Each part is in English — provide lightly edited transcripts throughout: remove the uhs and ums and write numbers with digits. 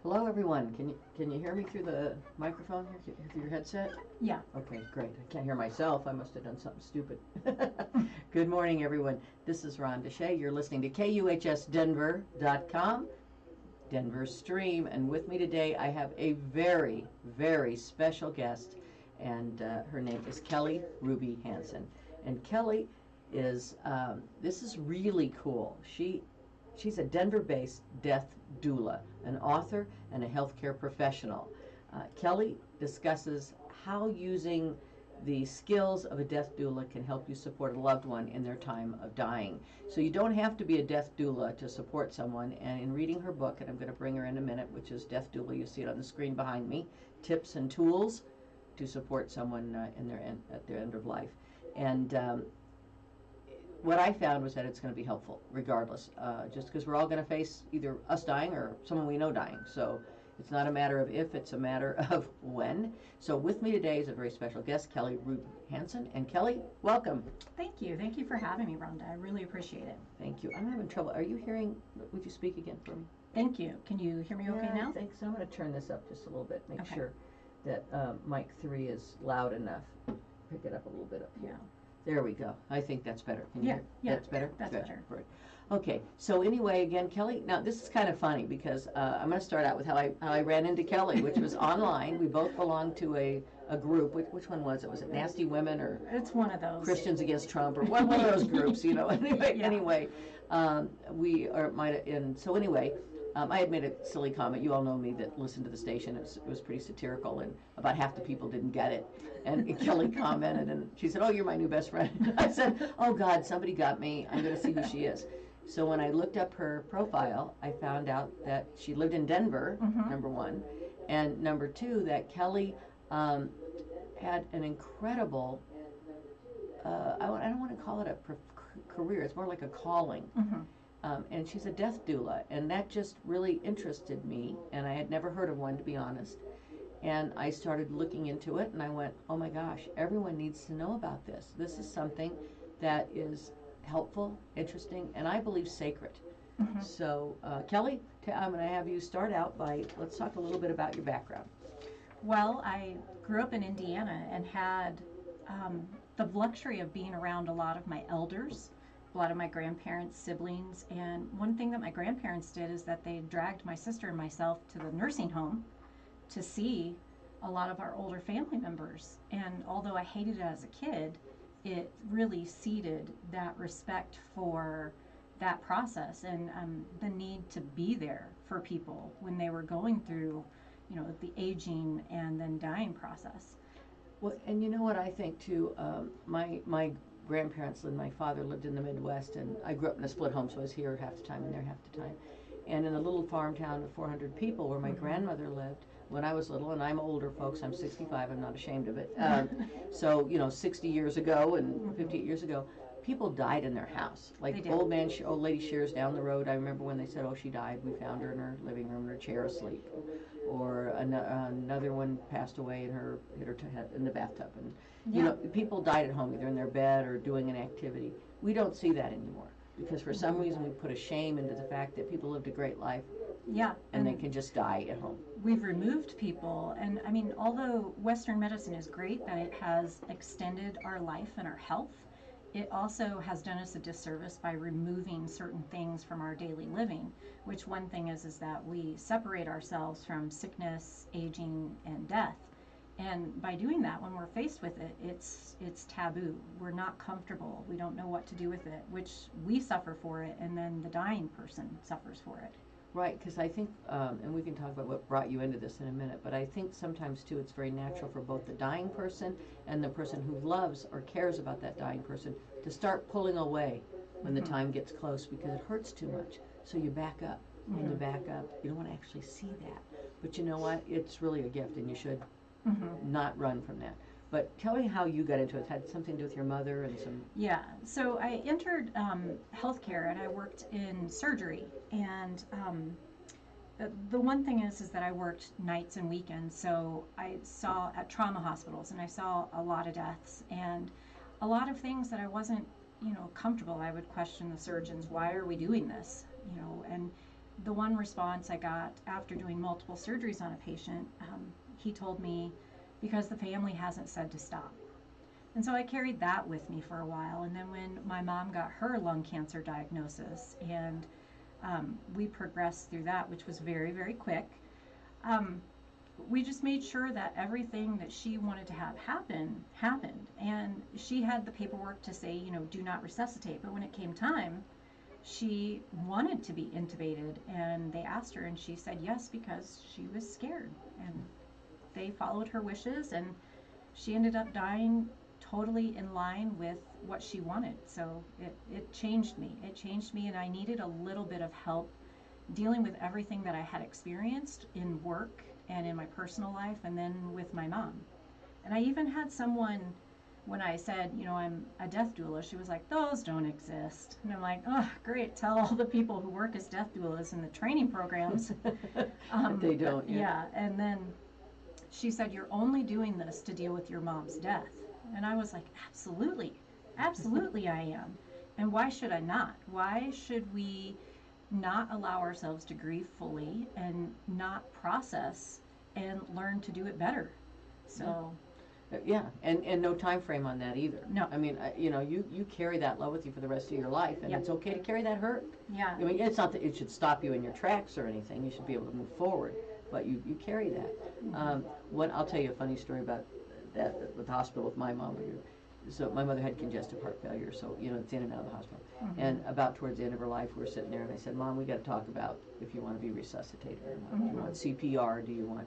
Hello, everyone. Can you hear me through the microphone here, through your headset? Yeah. Okay, great. I can't hear myself. I must have done something stupid. Good morning, everyone. This is Ron Deshay. You're listening to KUHSdenver.com, Denver Stream, and with me today I have a very, very special guest, and her name is Kelly Ruby Hansen. And Kelly is this is really cool. She's a Denver-based death doula, an author, and a healthcare professional. Kelly discusses how using the skills of a death doula can help you support a loved one in their time of dying. So you don't have to be a death doula to support someone. And in reading her book, and I'm going to bring her in a minute, which is Death Doula, you see it on the screen behind me, Tips and Tools to Support Someone at their end of life. And what I found was that it's going to be helpful regardless, just because we're all going to face either us dying or someone we know dying. So it's not a matter of if, it's a matter of when. So with me today is a very special guest, Kelly Ruby Hansen. And Kelly, welcome. Thank you. Thank you for having me, Rhonda. I really appreciate it. Thank you. I'm having trouble. Are you hearing? Would you speak again for me? Thank you. Can you hear me okay now? I think so. I'm going to turn this up just a little bit, make Okay. sure that mic 3 is loud enough. Pick it up a little bit up here. Yeah. There we go. I think that's better. Can you hear? Yeah, That's better? that's Good. better. Great. Okay, so anyway, again, Kelly, now this is kind of funny because I'm going to start out with how I ran into Kelly, which was online. We both belonged to a group. Which one was it? Was it Nasty Women or It's one of those. Christians Against Trump or one of those groups, you know? Anyway, Yeah. we are might have, and so anyway, I had made a silly comment. You all know me that listened to the station. It was pretty satirical, and about half the people didn't get it. And Kelly commented, and she said, "Oh, you're my new best friend." I said, "Oh God, somebody got me. I'm going to see who she is." So when I looked up her profile, I found out that she lived in Denver, number one, and number two, that Kelly had an incredible, I don't want to call it a career, it's more like a calling. And she's a death doula, and that just really interested me, and I had never heard of one, to be honest. And I started looking into it, and I went, oh my gosh, everyone needs to know about this. This is something that is helpful, interesting, and I believe sacred. So, Kelly, I'm going to have you start out by, let's talk a little bit about your background. Well, I grew up in Indiana and had the luxury of being around a lot of my elders, a lot of my grandparents, siblings, and one thing that my grandparents did is that they dragged my sister and myself to the nursing home to see a lot of our older family members. And although I hated it as a kid, it really seeded that respect for that process and the need to be there for people when they were going through, the aging and then dying process. Well, and you know what I think too, my grandparents and my father lived in the Midwest, and I grew up in a split home, so I was here half the time and there half the time. And in a little farm town of 400 people where my grandmother lived when I was little, and I'm older, folks, I'm 65, I'm not ashamed of it. So, 60 years ago and 58 years ago, people died in their house. Like old lady Shears down the road, I remember when they said, oh, she died, we found her in her living room in her chair asleep. Or another one passed away and hit her head in the bathtub. And, people died at home, either in their bed or doing an activity. We don't see that anymore because for some reason we put a shame into the fact that people lived a great life. Yeah. And they can just die at home. We've removed people, and I mean, although Western medicine is great that it has extended our life and our health, it also has done us a disservice by removing certain things from our daily living, which one thing is that we separate ourselves from sickness, aging, and death. And by doing that, when we're faced with it, it's taboo. We're not comfortable. We don't know what to do with it, which we suffer for it, and then the dying person suffers for it. Right, because I think, and we can talk about what brought you into this in a minute, but I think sometimes too it's very natural for both the dying person and the person who loves or cares about that dying person to start pulling away when the time gets close because it hurts too much. So you back up, and you back up. You don't want to actually see that. But you know what? It's really a gift, and you should not run from that. But tell me how you got into it. It had something to do with your mother and some... Yeah, so I entered healthcare and I worked in surgery. And the one thing is that I worked nights and weekends. So I saw at trauma hospitals and I saw a lot of deaths and a lot of things that I wasn't, comfortable. I would question the surgeons, why are we doing this? And the one response I got after doing multiple surgeries on a patient, he told me, because the family hasn't said to stop. And so I carried that with me for a while. And then when my mom got her lung cancer diagnosis, and we progressed through that, which was very, very quick, we just made sure that everything that she wanted to have happen happened. And she had the paperwork to say, you know, do not resuscitate. But when it came time, she wanted to be intubated, and they asked her, and she said yes because she was scared. And they followed her wishes, and she ended up dying totally in line with what she wanted. So it changed me. It changed me, and I needed a little bit of help dealing with everything that I had experienced in work and in my personal life, and then with my mom. And I even had someone, when I said, you know, I'm a death doula, she was like, those don't exist. And I'm like, oh, great, tell all the people who work as death doulas in the training programs. They don't. Yeah, and then she said, you're only doing this to deal with your mom's death. And I was like, absolutely, absolutely I am. And why should I not? Why should we not allow ourselves to grieve fully and not process and learn to do it better? So yeah, and no time frame on that either. No. I mean, you know, you carry that love with you for the rest of your life, and Yep. it's okay to carry that hurt. yeah, I mean, it's not that it should stop you in your tracks or anything. You should be able to move forward, but you carry that. I'll tell you a funny story about that with the hospital with my mom. So my mother had congestive heart failure, so you know it's in and out of the hospital. And about towards the end of her life, we were sitting there, and I said, "Mom, we got to talk about if you want to be resuscitated or not. Do you want CPR? Do you want?"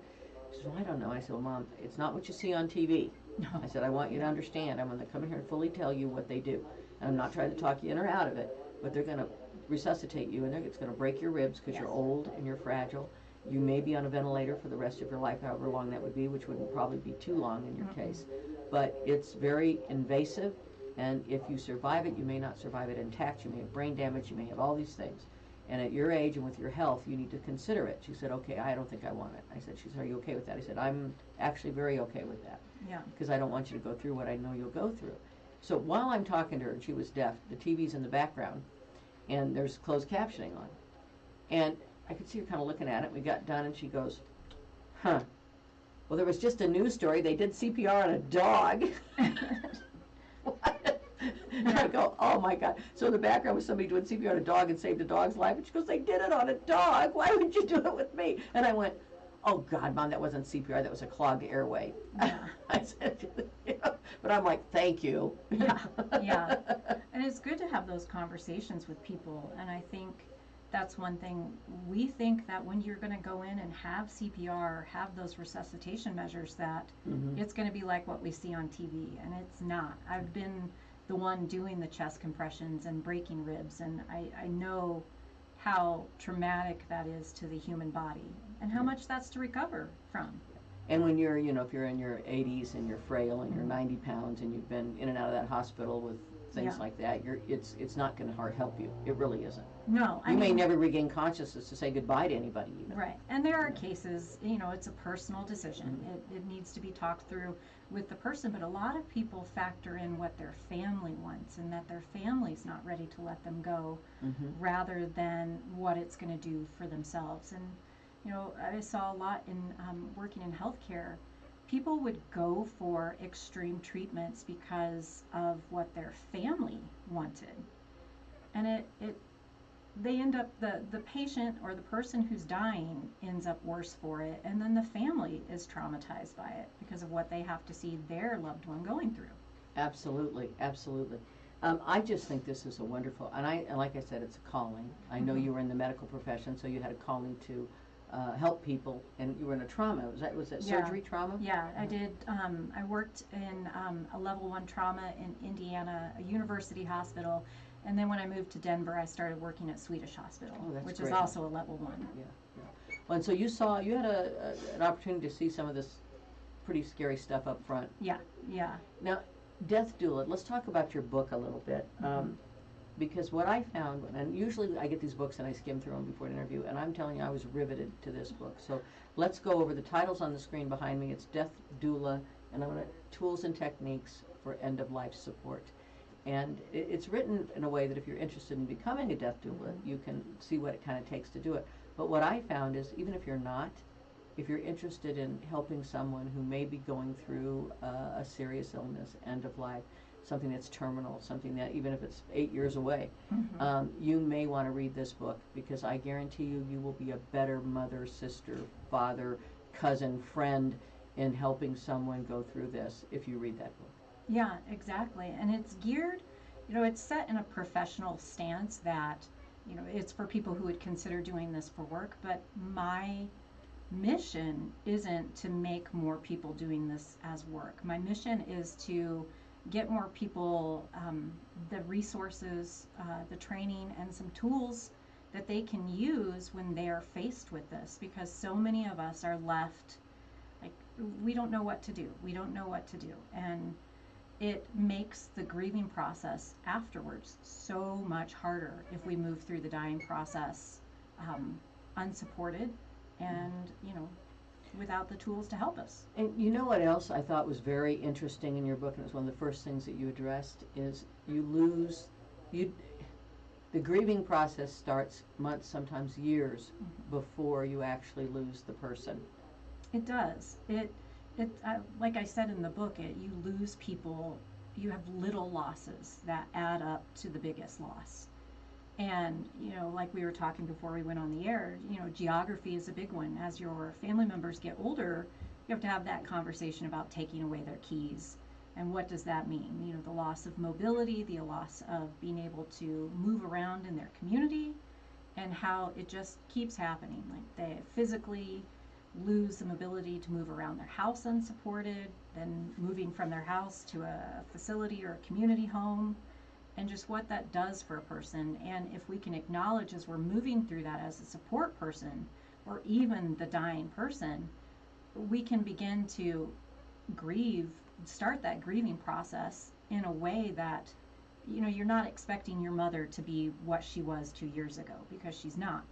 She said, "Well, I don't know." I said, "Well, Mom, it's not what you see on TV." No. I said, "I want you to understand. I'm going to come in here and fully tell you what they do. And I'm not trying to talk you in or out of it, but they're going to resuscitate you, and it's going to break your ribs because you're old and you're fragile. You may be on a ventilator for the rest of your life, however long that would be, which wouldn't probably be too long in your case. But it's very invasive, and if you survive it, you may not survive it intact. You may have brain damage. You may have all these things. And at your age and with your health, you need to consider it." She said, "Okay, I don't think I want it." I said, "She said, are you okay with that?" I said, "I'm actually very okay with that. Yeah. Because I don't want you to go through what I know you'll go through." So while I'm talking to her, and she was deaf, the TV's in the background, and there's closed captioning on. And I could see her kind of looking at it. We got done, and she goes, "Huh. Well, there was just a news story. They did CPR on a dog." What? And I go, "Oh my God." So in the background was somebody doing CPR on a dog and saved a dog's life. And she goes, "They did it on a dog. Why would you do it with me?" And I went, "Oh God, Mom, that wasn't CPR. That was a clogged airway." Yeah. I said, you know, but I'm like, "Thank you." Yeah, yeah. And it's good to have those conversations with people. And I think that's one thing. We think that when you're going to go in and have CPR, have those resuscitation measures, that it's going to be like what we see on TV. And it's not. I've been the one doing the chest compressions and breaking ribs, and I know how traumatic that is to the human body and how much that's to recover from. And when you're, you know, if you're in your 80s and you're frail and you're 90 pounds and you've been in and out of that hospital with things like that, it's not going to help you. It really isn't. No, You may never regain consciousness to say goodbye to anybody even. Right. And there are cases, you know, it's a personal decision. It needs to be talked through with the person, but a lot of people factor in what their family wants and that their family's not ready to let them go, rather than what it's going to do for themselves. And, you know, I saw a lot in working in healthcare. People would go for extreme treatments because of what their family wanted. And they end up, the patient or the person who's dying ends up worse for it, and then the family is traumatized by it because of what they have to see their loved one going through. Absolutely, absolutely. I just think this is a wonderful, and like I said, it's a calling. I know you were in the medical profession, so you had a calling to help people, and you were in a trauma. Was that surgery trauma? Yeah, I did. I worked in a level 1 trauma in Indiana, a university hospital. And then when I moved to Denver, I started working at Swedish Hospital, which is also a level 1. Yeah, yeah. Well, and so you had an opportunity to see some of this pretty scary stuff up front. Yeah, yeah. Now, Death Doula, let's talk about your book a little bit. Because what I found, and usually I get these books and I skim through them before an interview, and I'm telling you, I was riveted to this book. So let's go over the titles on the screen behind me. It's Death Doula, and I'm going to Tools and Techniques for End-of-Life Support. And it's written in a way that if you're interested in becoming a death doula, you can see what it kind of takes to do it. But what I found is, even if you're not, if you're interested in helping someone who may be going through a serious illness, end of life, something that's terminal, something that even if it's 8 years away, you may want to read this book, because I guarantee you, you will be a better mother, sister, father, cousin, friend in helping someone go through this if you read that book. Yeah, exactly. And it's geared, it's set in a professional stance that, it's for people who would consider doing this for work, but my mission isn't to make more people doing this as work. My mission is to get more people the resources, the training, and some tools that they can use when they are faced with this, because so many of us are left like, we don't know what to do. We don't know what to do. And it makes the grieving process afterwards so much harder if we move through the dying process unsupported and, without the tools to help us. And you know what else I thought was very interesting in your book, and it was one of the first things that you addressed, is the grieving process starts months, sometimes years, before you actually lose the person. It does. Like I said in the book, you lose people, you have little losses that add up to the biggest loss. And, like we were talking before we went on the air, geography is a big one. As your family members get older, you have to have that conversation about taking away their keys. And what does that mean? The loss of mobility, the loss of being able to move around in their community, and how it just keeps happening. Like, they physically lose the mobility to move around their house unsupported, then moving from their house to a facility or a community home, and just what that does for a person. And if we can acknowledge as we're moving through that as a support person, or even the dying person, we can begin to start that grieving process in a way that, you're not expecting your mother to be what she was 2 years ago, because she's not.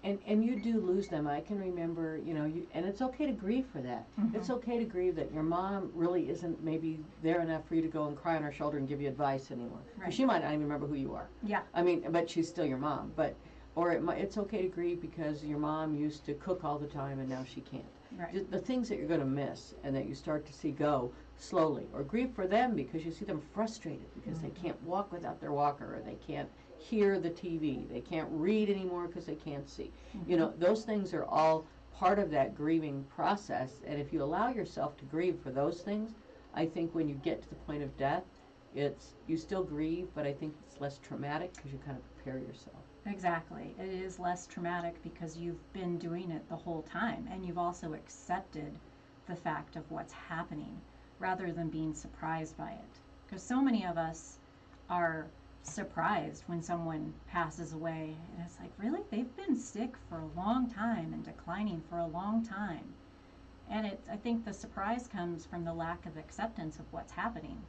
And you do lose them. I can remember, and it's okay to grieve for that. It's okay to grieve that your mom really isn't maybe there enough for you to go and cry on her shoulder and give you advice anymore. Right. She might not even remember who you are. Yeah. I mean, but she's still your mom. It's okay to grieve because your mom used to cook all the time and now she can't. Right. Just the things that you're going to miss and that you start to see go slowly. Or grieve for them because you see them frustrated because they can't walk without their walker, or they can't hear the TV, they can't read anymore because they can't see. Those things are all part of that grieving process, and if you allow yourself to grieve for those things, I think when you get to the point of death, you still grieve, but I think it's less traumatic because you kind of prepare yourself. Exactly. It is less traumatic because you've been doing it the whole time, and you've also accepted the fact of what's happening rather than being surprised by it. Because so many of us are surprised when someone passes away, and it's like, really? They've been sick for a long time and declining for a long time. And I think the surprise comes from the lack of acceptance of what's happening.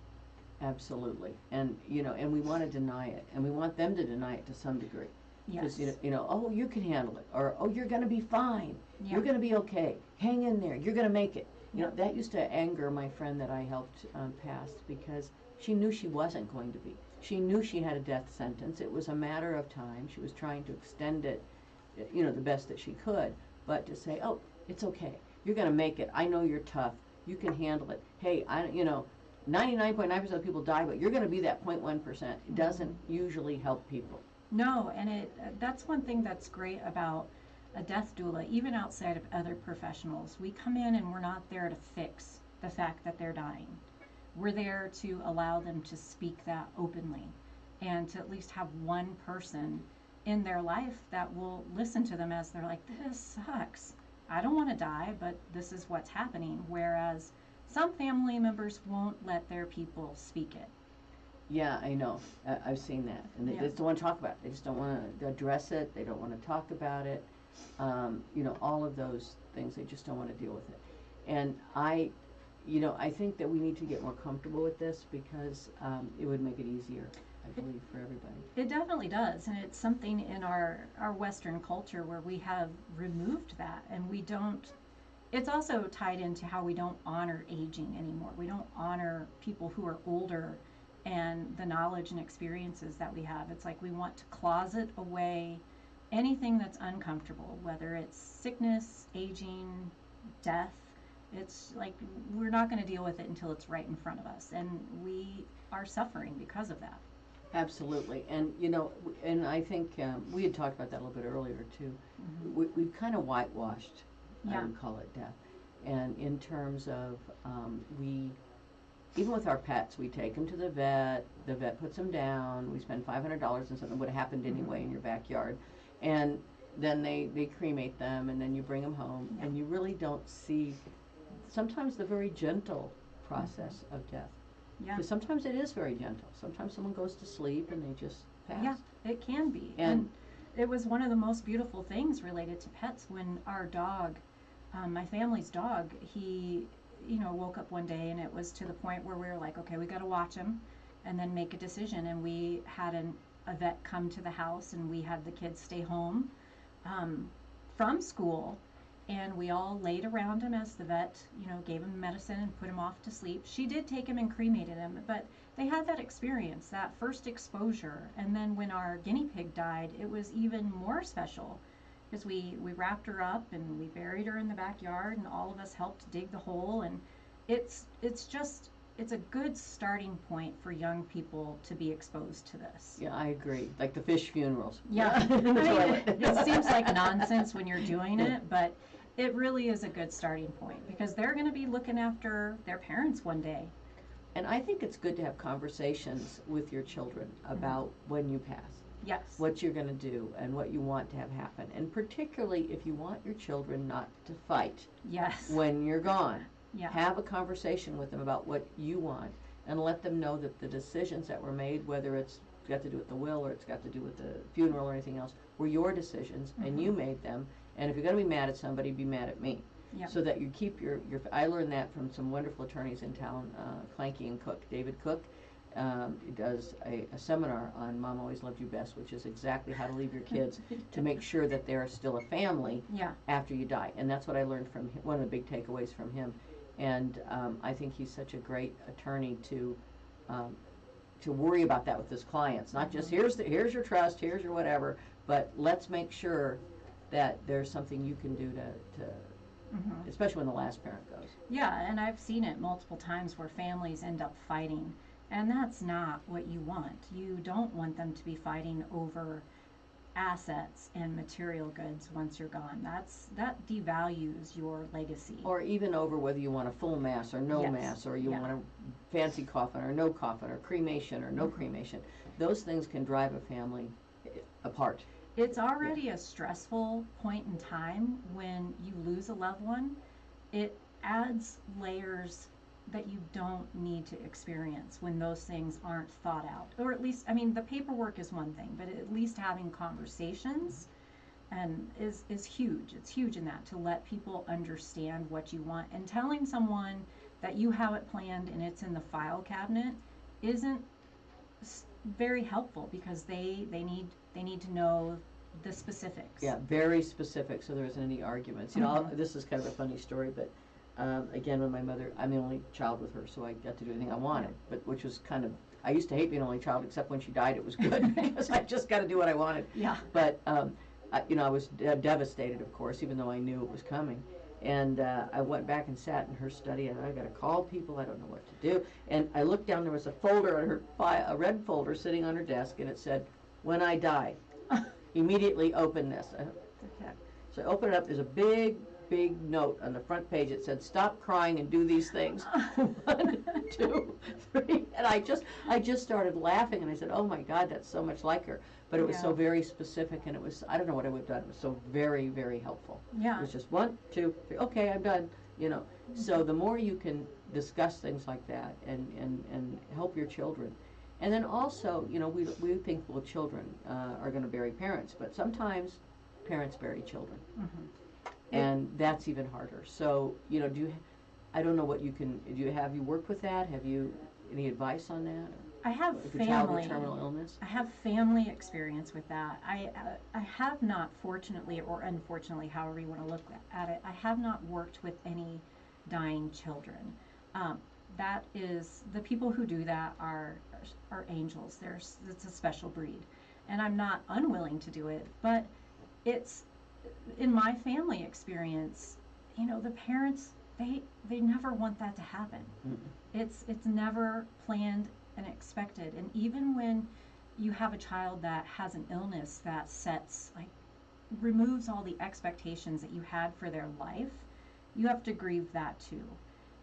Absolutely. And and we want to deny it, and we want them to deny it to some degree. Yes. Because oh, you can handle it, or oh, you're going to be fine. Yeah. You're going to be okay. Hang in there. You're going to make it. Yeah. That used to anger my friend that I helped pass, because she knew she wasn't going to be. She knew she had a death sentence. It was a matter of time. She was trying to extend it, the best that she could. But to say, oh, it's okay. You're going to make it. I know you're tough. You can handle it. Hey, 99.9% of people die, but you're going to be that 0.1%. It doesn't usually help people. No, and that's one thing that's great about a death doula, even outside of other professionals. We come in and we're not there to fix the fact that they're dying. We're there to allow them to speak that openly, and to at least have one person in their life that will listen to them as they're like, this sucks. I don't want to die, but this is what's happening. Whereas some family members won't let their people speak it. Yeah, I know. I've seen that. And they just don't want to talk about it. They just don't want to address it. They don't want to talk about it. All of those things, they just don't want to deal with it. And I think that we need to get more comfortable with this, because it would make it easier, I believe, for everybody. It definitely does, and it's something in our Western culture where we have removed that, and we don't. It's also tied into how we don't honor aging anymore. We don't honor people who are older and the knowledge and experiences that we have. It's like we want to closet away anything that's uncomfortable, whether it's sickness, aging, death. It's like we're not going to deal with it until it's right in front of us, and we are suffering because of that. Absolutely. And, and I think we had talked about that a little bit earlier, too. We've kind of whitewashed, I would call it, death. And in terms of, even with our pets, we take them to the vet puts them down, we spend $500 on something that would have happened anyway in your backyard. And then they cremate them, and then you bring them home, and you really don't see sometimes the very gentle process of death. Yeah. Because sometimes it is very gentle. Sometimes someone goes to sleep and they just pass. Yeah, it can be. And it was one of the most beautiful things related to pets when our dog, my family's dog, he, woke up one day and it was to the point where we were like, okay, we got to watch him and then make a decision. And we had a vet come to the house, and we had the kids stay home from school. And we all laid around him as the vet, gave him medicine and put him off to sleep. She did take him and cremated him, but they had that experience, that first exposure. And then when our guinea pig died, it was even more special, because we wrapped her up and we buried her in the backyard, and all of us helped dig the hole. And it's a good starting point for young people to be exposed to this. Yeah, I agree. Like the fish funerals. Yeah. It seems like nonsense when you're doing it, but it really is a good starting point, because they're going to be looking after their parents one day. And I think it's good to have conversations with your children about when you pass. Yes. What you're going to do and what you want to have happen. And particularly if you want your children not to fight. Yes. When you're gone. Yeah. Have a conversation with them about what you want, and let them know that the decisions that were made, whether it's got to do with the will or it's got to do with the funeral or anything else, were your decisions, and you made them. And if you're going to be mad at somebody, be mad at me. Yep. So that you keep your I learned that from some wonderful attorneys in town, Clanky and Cook. David Cook does a seminar on Mom Always Loved You Best, which is exactly how to leave your kids to make sure that they're still a family after you die. And that's what I learned from him, one of the big takeaways from him. And I think he's such a great attorney to worry about that with his clients. Not just here's your trust, here's your whatever, but let's make sure that there's something you can do to especially when the last parent goes. Yeah, and I've seen it multiple times where families end up fighting, and that's not what you want. You don't want them to be fighting over assets and material goods once you're gone. That devalues your legacy. Or even over whether you want a full mass or no mass, or you want a fancy coffin or no coffin, or cremation or no cremation. Those things can drive a family apart. It's already a stressful point in time when you lose a loved one. It adds layers that you don't need to experience when those things aren't thought out. Or at least, the paperwork is one thing, but at least having conversations is huge. It's huge in that, to let people understand what you want. And telling someone that you have it planned and it's in the file cabinet isn't very helpful, because they need to know the specifics. Yeah, very specific, so there isn't any arguments. This is kind of a funny story, but again, when my mother, I'm the only child with her, so I got to do anything I wanted, but which was kind of, I used to hate being an only child, except when she died, it was good, because I just got to do what I wanted. Yeah. But, I was devastated, of course, even though I knew it was coming. And I went back and sat in her study, and I got to call people, I don't know what to do. And I looked down, there was a folder on her a red folder sitting on her desk, and it said, "When I die, immediately open this." So I opened it up, there's a big note on the front page. It said, "Stop crying and do these things." 1, 2, 3. And I just started laughing, and I said, oh my God, that's so much like her. But it was so very specific, and it was, I don't know what I would have done. It was so very, very helpful. Yeah. It was just 1, 2, 3, okay, I'm done, So the more you can discuss things like that and help your children. And then also, we think, well, children are going to bury parents, but sometimes parents bury children. And that's even harder. So, I don't know what you worked with that? Have you any advice on that? I have if your child with terminal illness? I have family experience with that. I have not, fortunately or unfortunately, however you want to look at it, I have not worked with any dying children. That is, the people who do that are angels. It's a special breed. And I'm not unwilling to do it, but it's, in my family experience, the parents, they never want that to happen. It's never planned and expected. And even when you have a child that has an illness that sets, like, removes all the expectations that you had for their life, you have to grieve that too.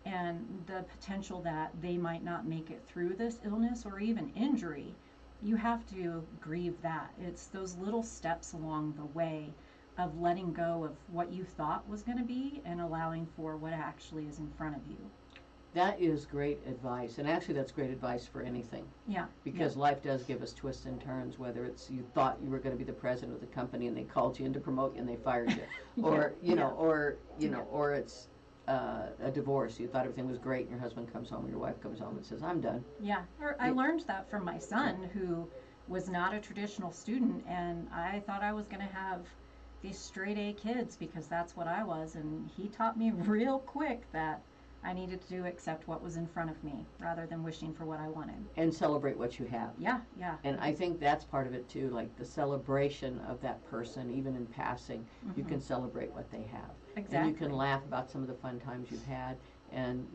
And the potential that they might not make it through this illness or even injury, you have to grieve that. It's those little steps along the way of letting go of what you thought was going to be and allowing for what actually is in front of you. That is great advice, and actually that's great advice for anything. Yeah. Because life does give us twists and turns, whether it's you thought you were going to be the president of the company and they called you in to promote you and they fired you, or or it's a divorce. You thought everything was great, and your husband comes home, or your wife comes home and says, "I'm done." Yeah. Or I learned that from my son, who was not a traditional student, and I thought I was going to have these straight A kids because that's what I was, and he taught me real quick that I needed to accept what was in front of me rather than wishing for what I wanted. And celebrate what you have. Yeah, yeah. And I think that's part of it too, like the celebration of that person, even in passing, you can celebrate what they have. Exactly. And you can laugh about some of the fun times you've had. And,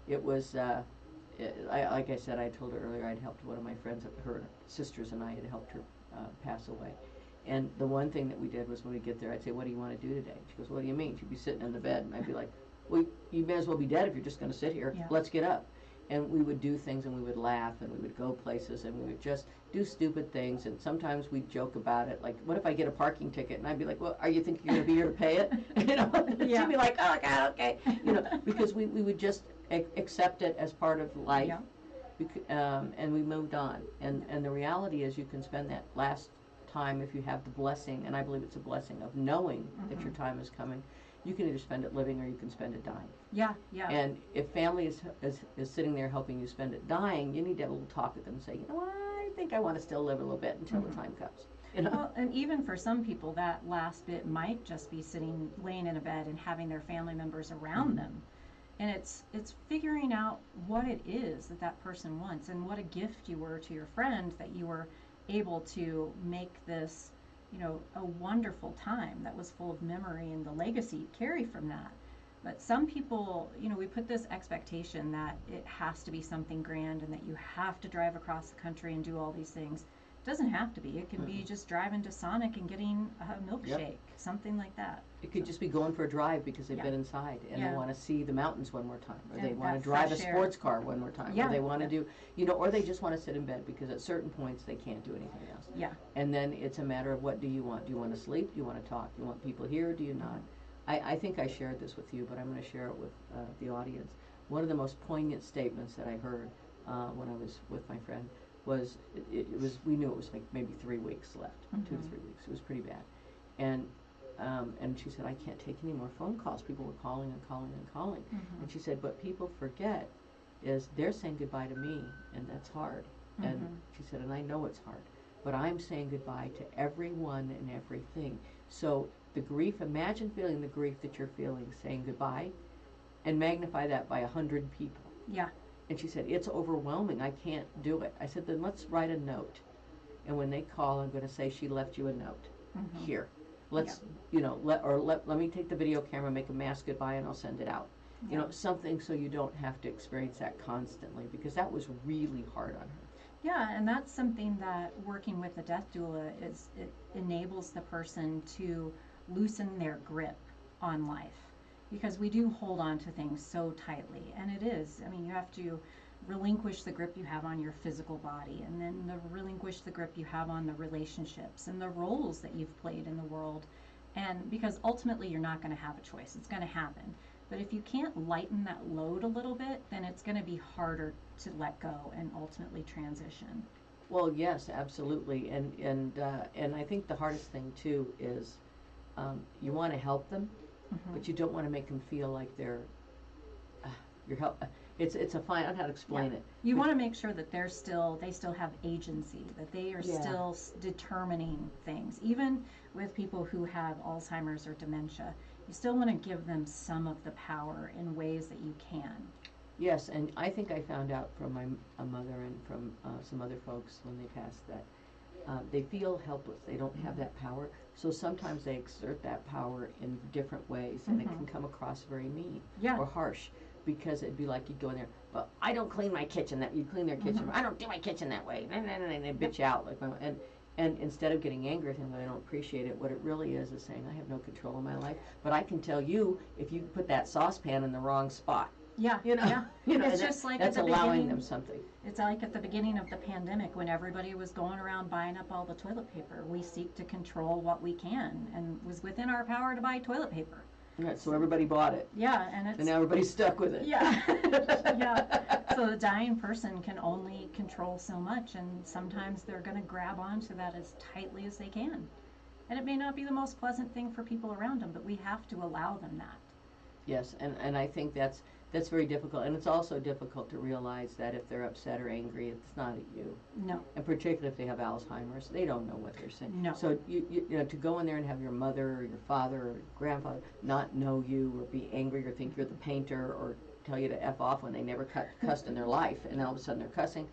it was, like I said, I told her earlier, I'd helped one of my friends, her sisters and I had helped her pass away. And the one thing that we did was when we get there, I'd say, "What do you want to do today?" She goes, "What do you mean?" She'd be sitting in the bed, and I'd be like, "Well, you may as well be dead if you're just going to sit here. Yeah. Let's get up." And we would do things, and we would laugh, and we would go places, and we would just do stupid things. And sometimes we'd joke about it, like, "What if I get a parking ticket?" And I'd be like, "Well, are you thinking you're going to be here to pay it?" Yeah. She'd be like, "Oh God, okay." Because we would just accept it as part of life. Yeah. And we moved on. And the reality is, you can spend that last time, if you have the blessing, and I believe it's a blessing of knowing that your time is coming. You can either spend it living or you can spend it dying. Yeah, yeah. And if family is sitting there helping you spend it dying, you need to have a little talk with them and say, "You know what, I think I want to still live a little bit until the time comes." Well, and even for some people, that last bit might just be laying in a bed and having their family members around them. And it's figuring out what it is that person wants, and what a gift you were to your friend that you were able to make this, a wonderful time that was full of memory and the legacy you carry from that. But some people, we put this expectation that it has to be something grand and that you have to drive across the country and do all these things. It doesn't have to be. It can be just driving to Sonic and getting a milkshake, something like that. It could just be going for a drive because they've been inside and they want to see the mountains one more time, or they want to drive a sports car one more time, or they want to do, or they just want to sit in bed because at certain points they can't do anything else. Yeah. And then it's a matter of, what do you want? Do you want to sleep? Do you want to talk? Do you want people here? Do you not? I think I shared this with you, but I'm going to share it with the audience. One of the most poignant statements that I heard when I was with my friend was, we knew it was like maybe 3 weeks left, 2 to 3 weeks. It was pretty bad. And she said, "I can't take any more phone calls." People were calling and calling and calling. And she said, "What people forget is they're saying goodbye to me, and that's hard." And she said, "And I know it's hard, but I'm saying goodbye to everyone and everything." So the grief, imagine feeling the grief that you're feeling, saying goodbye, and magnify that by 100 people. Yeah. And she said, "It's overwhelming. I can't do it." I said, "Then let's write a note. And when they call, I'm going to say, she left you a note. Here. Let's, let me take the video camera, make a mass goodbye, and I'll send it out." Something so you don't have to experience that constantly, because that was really hard on her. Yeah, and that's something that working with a death doula it enables the person to loosen their grip on life, because we do hold on to things so tightly, and you have to relinquish the grip you have on your physical body, and then relinquish the grip you have on the relationships and the roles that you've played in the world, and because ultimately you're not going to have a choice, it's going to happen. But if you can't lighten that load a little bit, then it's going to be harder to let go and ultimately transition. Well, yes, absolutely, and I think the hardest thing too is you want to help them, but you don't want to make them feel like they're your help. It's a fine. I don't know how to explain it. You want to make sure that they still have agency, that they are still determining things. Even with people who have Alzheimer's or dementia, you still want to give them some of the power in ways that you can. Yes, and I think I found out from my mother and from some other folks when they passed that they feel helpless. They don't have that power. So sometimes they exert that power in different ways, and it can come across very mean or harsh, because it'd be like you'd go in there, well, I don't clean my kitchen. That you'd clean their kitchen. I don't do my kitchen that way. And they bitch out like, and instead of getting angry at him, I don't appreciate it. What it really is saying, I have no control of my life, but I can tell you if you put that saucepan in the wrong spot. Yeah, you know, yeah. you know, it's just like that's at the allowing beginning, them something. It's like at the beginning of the pandemic when everybody was going around buying up all the toilet paper. We seek to control what we can, and it was within our power to buy toilet paper. Right, so everybody bought it. Yeah, and now everybody's stuck with it. Yeah, yeah. So the dying person can only control so much, and sometimes they're going to grab onto that as tightly as they can. And it may not be the most pleasant thing for people around them, but we have to allow them that. Yes, and I think that's very difficult, and it's also difficult to realize that if they're upset or angry, it's not at you. No. And particularly if they have Alzheimer's, they don't know what they're saying. No. So you know, to go in there and have your mother or your father or your grandfather not know you or be angry or think you're the painter or tell you to F off when they never cussed in their life, and all of a sudden they're cussing,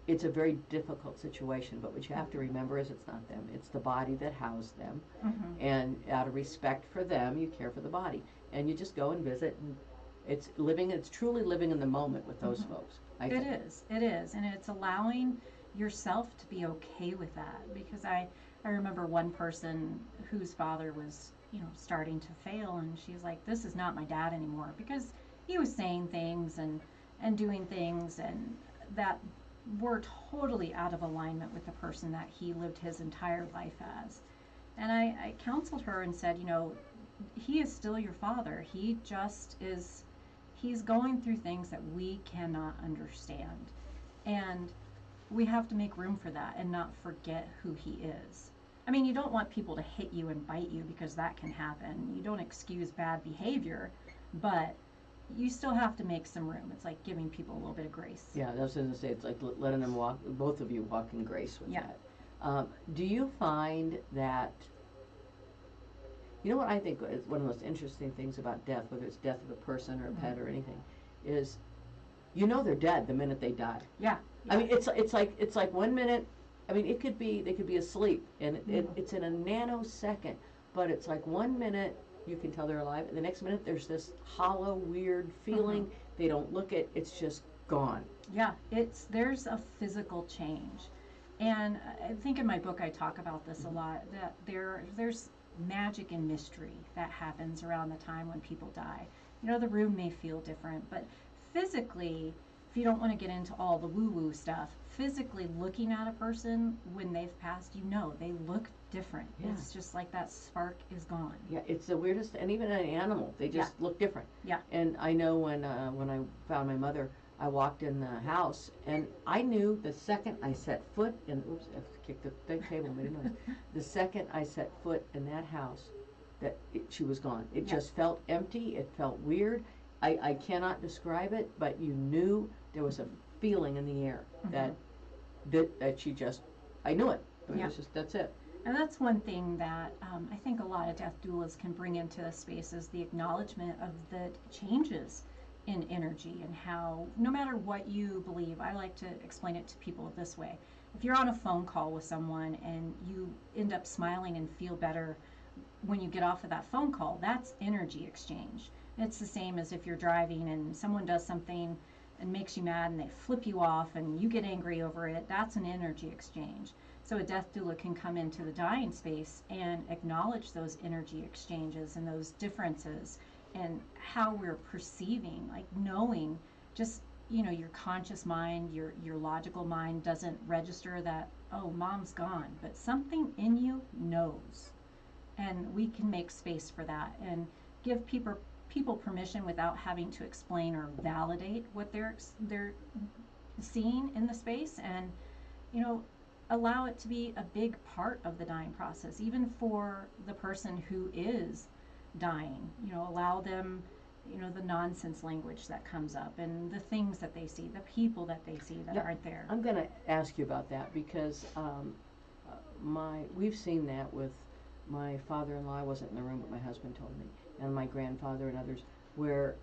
it's a very difficult situation. But what you have to remember is it's not them, it's the body that housed them. And out of respect for them, you care for the body, and you just go and visit, and it's truly living in the moment with those folks. I think. It is, and it's allowing yourself to be okay with that, because I remember one person whose father was, starting to fail, and she's like, this is not my dad anymore, because he was saying things and doing things and that were totally out of alignment with the person that he lived his entire life as. And I counseled her and said, he is still your father. He just is, he's going through things that we cannot understand. And we have to make room for that and not forget who he is. I mean, you don't want people to hit you and bite you, because that can happen. You don't excuse bad behavior, but you still have to make some room. It's like giving people a little bit of grace. Yeah, I was going to say, it's like letting them walk, both of you walk in grace with that. Do you find that, what I think is one of the most interesting things about death, whether it's death of a person or a pet or anything, is they're dead the minute they die. Yeah. I mean, it's like 1 minute. I mean, they could be asleep, and it's in a nanosecond, but it's like 1 minute you can tell they're alive, and the next minute there's this hollow, weird feeling. They don't look it; it's just gone. Yeah, there's a physical change, and I think in my book I talk about this a lot. That there's magic and mystery that happens around the time when people die. The room may feel different, but physically, if you don't want to get into all the woo-woo stuff, physically looking at a person when they've passed, they look different. Yeah. It's just like that spark is gone. Yeah, it's the weirdest, and even an animal, they just look different. Yeah. And I know when I found my mother, I walked in the house, and I knew the second I set foot in, oops, I kicked the big table, made a noise. The second I set foot in that house, that she was gone. It just felt empty. It felt weird. I cannot describe it, but you knew there was a feeling in the air that she just, I knew it. It was just, that's it. And that's one thing that I think a lot of death doulas can bring into the space, is the acknowledgement of the changes in energy, and how, no matter what you believe, I like to explain it to people this way. If you're on a phone call with someone and you end up smiling and feel better when you get off of that phone call, that's energy exchange. It's the same as if you're driving and someone does something and makes you mad and they flip you off and you get angry over it. That's an energy exchange. So a death doula can come into the dying space and acknowledge those energy exchanges and those differences and how we're perceiving, like knowing, just, your conscious mind, your logical mind doesn't register that, oh, mom's gone, but something in you knows. And we can make space for that and give people permission without having to explain or validate what they're seeing in the space, and allow it to be a big part of the dying process, even for the person who is dying. Allow them the nonsense language that comes up and the things that they see, the people that they see that aren't there. I'm going to ask you about that, because we've seen that with my father-in-law. I wasn't in the room, but my husband told me, and my grandfather and others, where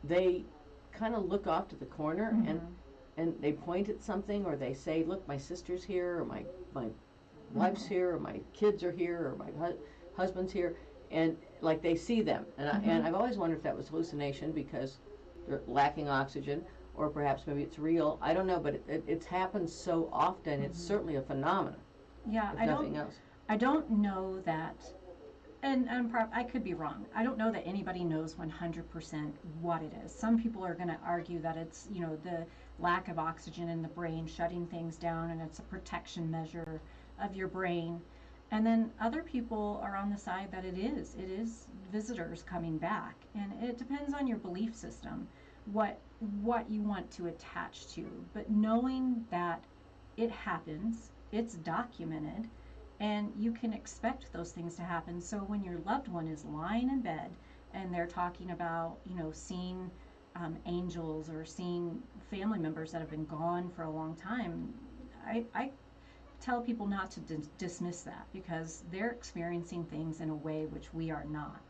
they kind of look off to the corner, and they point at something, or they say, look, my sister's here, or my wife's here, or my kids are here, or my husband's here, and like they see them. And I've always wondered if that was hallucination because they're lacking oxygen, or perhaps maybe it's real. I don't know, but it's happened so often. It's certainly a phenomenon. Yeah, if nothing else. I don't know that, and I could be wrong. I don't know that anybody knows 100% what it is. Some people are going to argue that it's, the lack of oxygen in the brain shutting things down, and it's a protection measure of your brain. And then other people are on the side that it is visitors coming back. And it depends on your belief system, what you want to attach to. But knowing that it happens, it's documented, and you can expect those things to happen. So when your loved one is lying in bed and they're talking about, seeing angels or seeing family members that have been gone for a long time, I tell people not to dismiss that, because they're experiencing things in a way which we are not.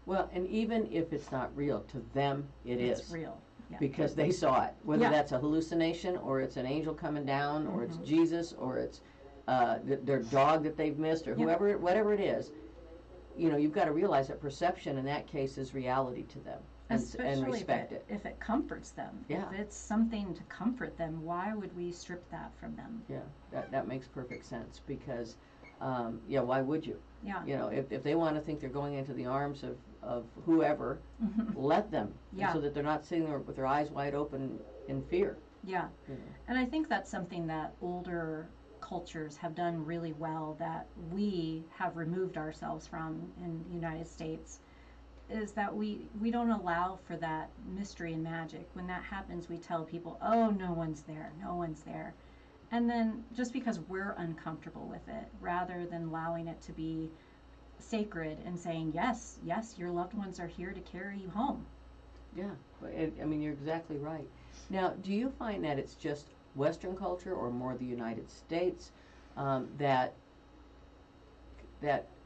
Well, and even if it's not real, to them It's real. Yeah. because they saw it. Whether Yeah. that's a hallucination, or it's an angel coming down, or it's Jesus, or it's their dog that they've missed, or whatever it is, you've got to realize that perception in that case is reality to them, and respect it. If it comforts them. Yeah. If it's something to comfort them, why would we strip that from them? Yeah, that makes perfect sense, because, why would you? Yeah. If they want to think they're going into the arms of whoever, let them, Yeah. so that they're not sitting there with their eyes wide open in fear. Yeah. And I think that's something that older cultures have done really well, that we have removed ourselves from in the United States, is that we don't allow for that mystery and magic. When that happens, we tell people, oh, no one's there. And then just because we're uncomfortable with it, rather than allowing it to be sacred and saying, yes, your loved ones are here to carry you home. Yeah, you're exactly right. Now, do you find that it's just Western culture, or more the United States, that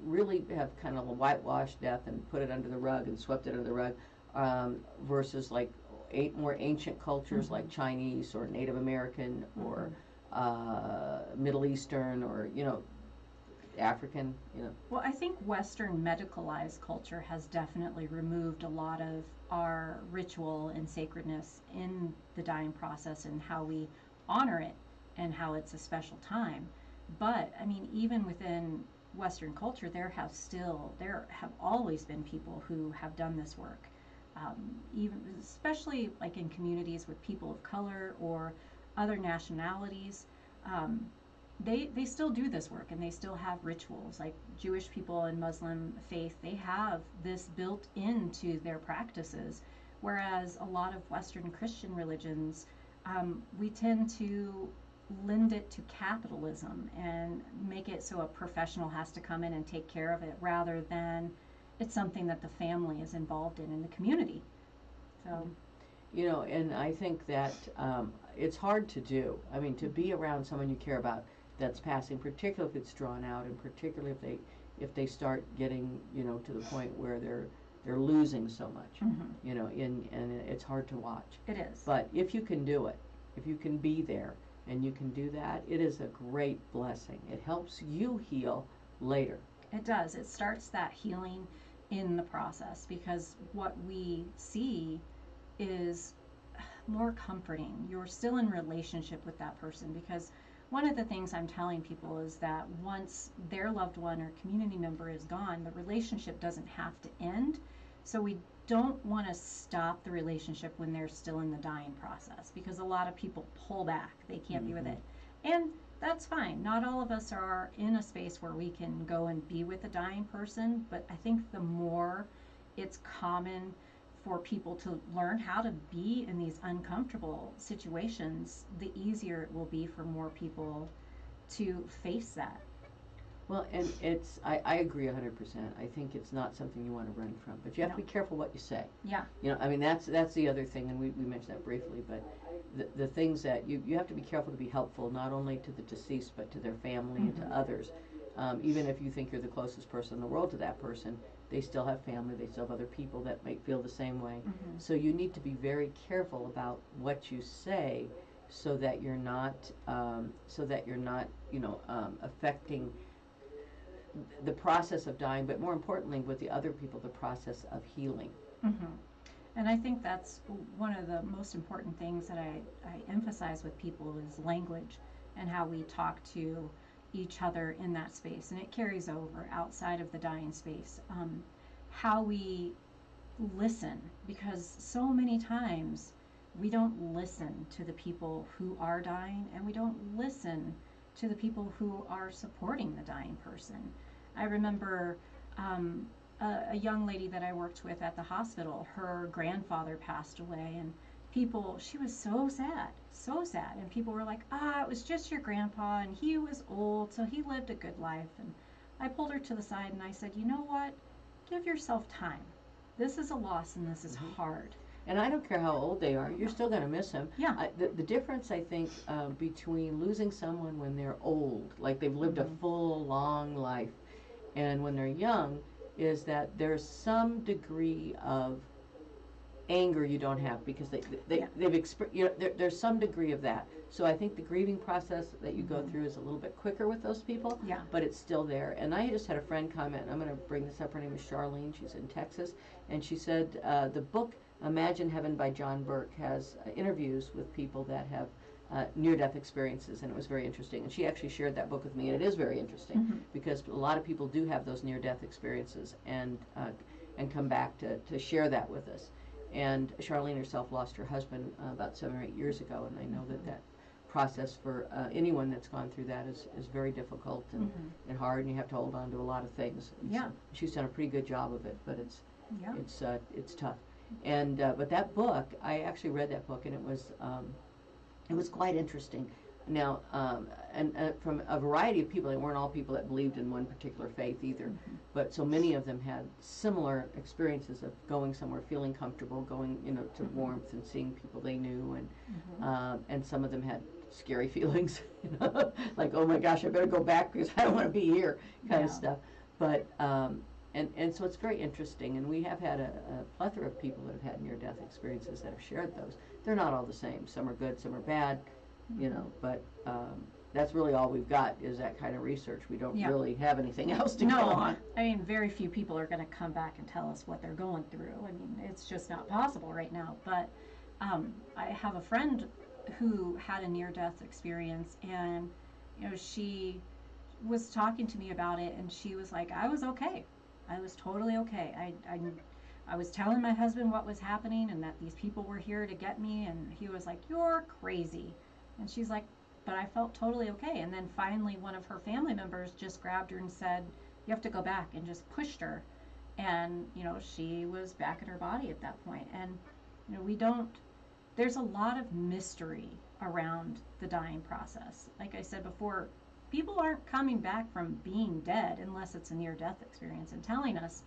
really have kind of whitewashed death and put it under the rug and swept it under the rug, versus like more ancient cultures like Chinese or Native American or Middle Eastern, or African? Well, I think Western medicalized culture has definitely removed a lot of our ritual and sacredness in the dying process, and how we honor it, and how it's a special time. But even within Western culture, there have always been people who have done this work, even especially like in communities with people of color or other nationalities. They still do this work, and they still have rituals. Like Jewish people and Muslim faith, they have this built into their practices, whereas a lot of Western Christian religions, we tend to lend it to capitalism and make it so a professional has to come in and take care of it, rather than it's something that the family is involved in the community. So, and I think that it's hard to do. To be around someone you care about that's passing, particularly if it's drawn out, and particularly if they start getting to the point where they're losing so much, and it's hard to watch. It is. But if you can do it, if you can be there and you can do that, it is a great blessing. It helps you heal later. It does. It starts that healing in the process, because what we see is more comforting. You're still in relationship with that person, because one of the things I'm telling people is that once their loved one or community member is gone, the relationship doesn't have to end. So we don't want to stop the relationship when they're still in the dying process, because a lot of people pull back. They can't be with it. And that's fine. Not all of us are in a space where we can go and be with a dying person, but I think the more it's common for people to learn how to be in these uncomfortable situations, the easier it will be for more people to face that. Well, and I agree 100%. I think it's not something you want to run from, but you have to be careful what you say. Yeah. That's the other thing, and we mentioned that briefly, but the things that you have to be careful to be helpful, not only to the deceased, but to their family and to others. Even if you think you're the closest person in the world to that person, they still have family, they still have other people that might feel the same way. So you need to be very careful about what you say, so that you're not, affecting the process of dying, but more importantly, with the other people, the process of healing. Mm-hmm. And I think that's one of the most important things that I emphasize with people is language and how we talk to each other in that space. And it carries over outside of the dying space. How we listen, because so many times we don't listen to the people who are dying, and we don't listen to the people who are supporting the dying person. I remember a young lady that I worked with at the hospital, her grandfather passed away, and she was so sad, so sad. And people were like, it was just your grandpa, and he was old, so he lived a good life. And I pulled her to the side and I said, you know what? Give yourself time. This is a loss and this is hard. And I don't care how old they are, you're still going to miss them. Yeah. The difference, I think, between losing someone when they're old, like they've lived a full, long life, and when they're young, is that there's some degree of anger you don't have because there's some degree of that. So I think the grieving process that you go through is a little bit quicker with those people, but it's still there. And I just had a friend comment, and I'm going to bring this up. Her name is Charlene. She's in Texas, and she said the book Imagine Heaven by John Burke has interviews with people that have near-death experiences, and it was very interesting. And she actually shared that book with me, and it is very interesting because a lot of people do have those near-death experiences and come back to share that with us. And Charlene herself lost her husband about 7 or 8 years ago, and I know that process for anyone that's gone through that is very difficult and hard, and you have to hold on to a lot of things. She's done a pretty good job of it, but it's tough. And but that book, I actually read that book, and it was quite interesting. Now, and from a variety of people, they weren't all people that believed in one particular faith either, but so many of them had similar experiences of going somewhere, feeling comfortable, going, to warmth and seeing people they knew, and some of them had scary feelings, like, oh my gosh, I better go back because I don't want to be here, kind of stuff. But and so it's very interesting, and we have had a plethora of people that have had near-death experiences that have shared those. They're not all the same. Some are good, some are bad. But that's really all we've got is that kind of research. We don't really have anything else to go on. I mean, very few people are going to come back and tell us what they're going through. I mean, it's just not possible right now. But I have a friend who had a near-death experience, and she was talking to me about it, and she was like, I was okay. I was totally okay. I was telling my husband what was happening and that these people were here to get me, and he was like, you're crazy. And she's like, but I felt totally okay. And then finally one of her family members just grabbed her and said, you have to go back, and just pushed her. And, she was back in her body at that point. And, there's a lot of mystery around the dying process. Like I said before, people aren't coming back from being dead unless it's a near-death experience and telling us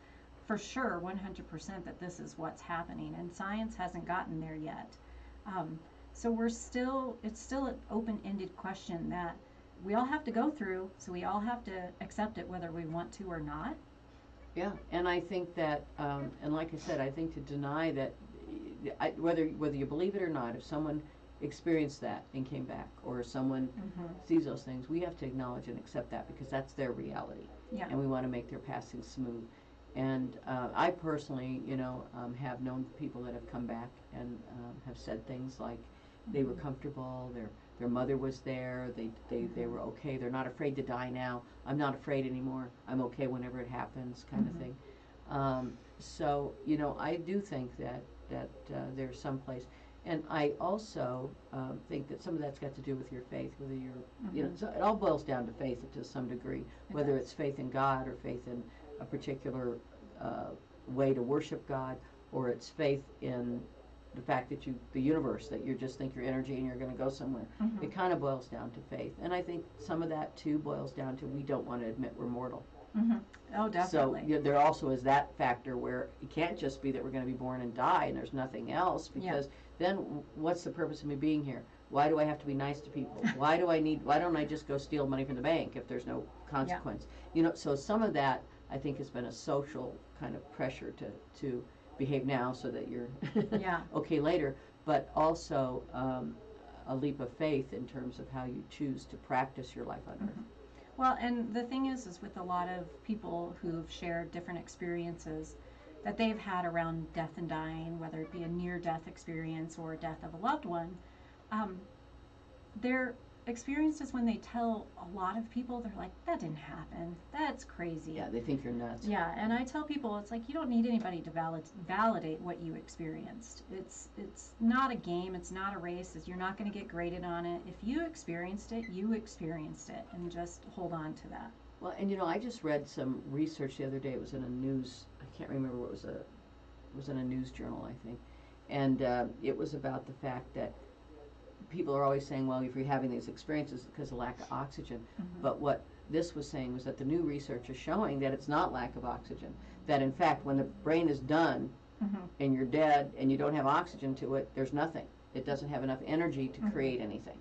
for sure 100% that this is what's happening. And science hasn't gotten there yet. So it's still an open-ended question that we all have to go through, so we all have to accept it whether we want to or not. Yeah, and I think that, and like I said, I think to deny that, whether you believe it or not, if someone experienced that and came back, or someone sees those things, we have to acknowledge and accept that because that's their reality, and we want to make their passing smooth. And I personally, have known people that have come back and have said things like, they were comfortable, their mother was there, they were okay, they're not afraid to die now, I'm not afraid anymore, I'm okay whenever it happens, kind of thing. So, I do think that there's some place, and I also think that some of that's got to do with your faith, whether you're, so it all boils down to faith to some degree, whether it's faith in God or faith in a particular way to worship God, or it's faith in the fact that the universe, that you just think your energy and you're going to go somewhere. It kind of boils down to faith. And I think some of that too boils down to we don't want to admit we're mortal. Oh, definitely. So there also is that factor where it can't just be that we're going to be born and die and there's nothing else, because then what's the purpose of me being here? Why do I have to be nice to people? Why don't I just go steal money from the bank if there's no consequence? So some of that I think has been a social kind of pressure to behave now so that you're okay later, but also a leap of faith in terms of how you choose to practice your life on earth. Well, and the thing is with a lot of people who've shared different experiences that they've had around death and dying, whether it be a near-death experience or death of a loved one, their experiences when they tell a lot of people, they're like, that didn't happen. That's crazy. Yeah, they think you're nuts. Yeah, and I tell people, it's like you don't need anybody to validate what you experienced. It's not a game. It's not a race. You're not going to get graded on it. If you experienced it, you experienced it, and just hold on to that. Well, and I just read some research the other day. It was in a news. I can't remember what it was in a news journal, I think, and it was about the fact that people are always saying, well, if you're having these experiences because of lack of oxygen. But what this was saying was that the new research is showing that it's not lack of oxygen. That in fact, when the brain is done and you're dead and you don't have oxygen to it, there's nothing. It doesn't have enough energy to create anything.